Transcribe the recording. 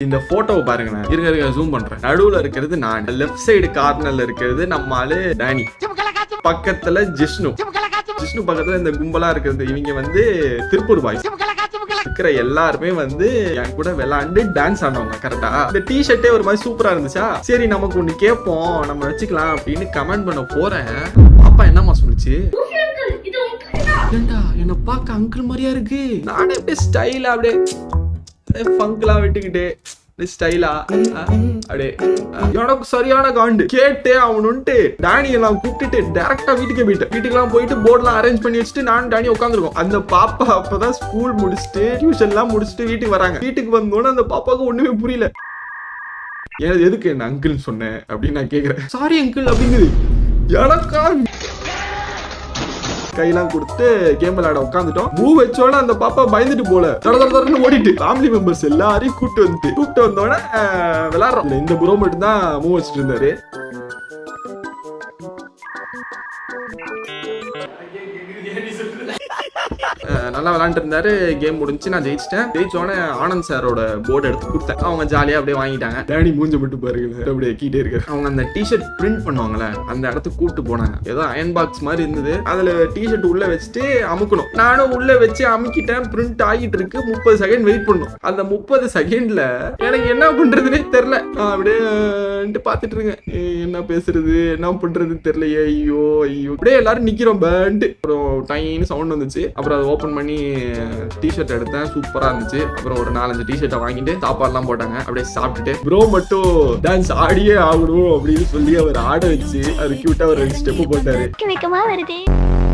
இந்த போட்டோவை பாருங்க, இருங்க ஜூம் பண்றேன். நடுவுல இருக்கிறது நான், லெஃப்ட் சைடு கார்னர்ல இருக்கிறது நம்ம ஆளு டானி, பக்கத்துல ஜிஷ்ணு பக்கத்துல இந்த கும்பலா இருக்கிறது இவங்க வந்து திருப்பூர் பாய்ஸ். இருக்கிற எல்லாருமே வந்து என் கூட விளையாண்டு டான்ஸ் ஆனவங்க. கரெக்டா? இந்த டி ஷர்ட்டே ஒரு மாதிரி சூப்பரா இருந்துச்சா, சரி நமக்கு ஒண்ணு கேட்போம், நம்ம வச்சுக்கலாம் அப்படின்னு கமெண்ட் பண்ண போறேன். பாப்பா என்னமா சொல்லுச்சு, ஏண்டா என்ன பார்க்க அங்கிள் மாதிரியா இருக்கு. நானே அப்படியே ஸ்டைலா அப்படியே ஃபங்க்லாம் விட்டுக்கிட்டு ஸ்டைலா அப்படியே எனக்கு சரியான காண்டு கேட்டு அவனுன்ட்டு டானி எல்லாம் கூப்பிட்டுட்டு டைரக்டா வீட்டுக்கெல்லாம் போயிட்டு போர்ட்லாம் அரேஞ்ச் பண்ணி வச்சுட்டு நானும் டானி உட்காந்துருக்கோம். அந்த பாப்பா அப்பதான் ஸ்கூல் முடிச்சுட்டு டியூஷன் எல்லாம் முடிச்சுட்டு வீட்டுக்கு வராங்க. வீட்டுக்கு வந்தோன்னு அந்த பாப்பாவுக்கு ஒண்ணுமே புரியல. எதுக்கு என்ன அங்கிள் சொன்னேன் அப்படின்னு நான் கேக்குறேன். சாரி அங்கிள் அப்படிங்குது. எனக்கா கையெல்லாம் கொடுத்து கேம் விளையாட உட்காந்துட்டோம். மூ வச்சோட அந்த பாப்பா பயந்துட்டு போல தடன்னு ஓடிட்டு ஃபேமிலி மெம்பர்ஸ் எல்லாரையும் கூப்பிட்டு வந்தோடனே விளையாடுறோம். இந்த ப்ரோ மட்டும் தான் மூ வச்சுட்டு இருந்தாரு. நல்லா விளையாண்டு இருந்தாரு. கேம் முடிஞ்சு நான் ஜெயிச்சிட்டேன். ஜெயிச்சோடனே ஆனந்த் சாரோட போர்டு எடுத்து கொடுத்தேன். அவங்க ஜாலியா அப்படியே வாங்கிட்டாங்க. டேனி மூஞ்ச மட்டும் பாருங்க அப்படியே கீட்டே இருக்கு. அவங்க அந்த டிஷர்ட் பிரிண்ட் பண்ணுவாங்கல்ல, அந்த இடத்துக்கு கூப்பிட்டு போனாங்க. ஏதோ அயன் பாக்ஸ் மாதிரி இருந்தது, அதுல டிஷர்ட் உள்ள வச்சுட்டு அமுக்கணும். நானும் உள்ள வச்சு அமுக்கிட்டேன். பிரிண்ட் ஆகிட்டு இருக்கு. 30 செகண்ட் வெயிட் பண்ணும். அந்த 30 செகண்ட்ல எனக்கு என்ன பண்றதுன்னே தெரியல. அப்படியே பாத்துட்டு இருக்கேன், என்ன பேசுறது என்ன பண்றது தெரியலையே. ஐயோ அப்படியே எல்லாரும் நிக்கிறோம் பேண்ட். அப்புறம் டைன்னு சவுண்ட் வந்துச்சு. அப்புறம் அதை ஓப்பன் பண்ணி டிஷர்ட் எடுத்தேன். சூப்பரா இருந்துச்சு. அப்புறம் ஒரு 4-5 டிஷர்ட்டை வாங்கிட்டு சாப்பாடுலாம் போட்டாங்க. அப்படியே சாப்பிட்டுட்டு ப்ரோ மட்டும் டான்ஸ் ஆடியே ஆகணும் அப்படின்னு சொல்லி அவர் ஆட வச்சு அது கியூட்டா ஒரு 2 ஸ்டெப் போட்டாரு.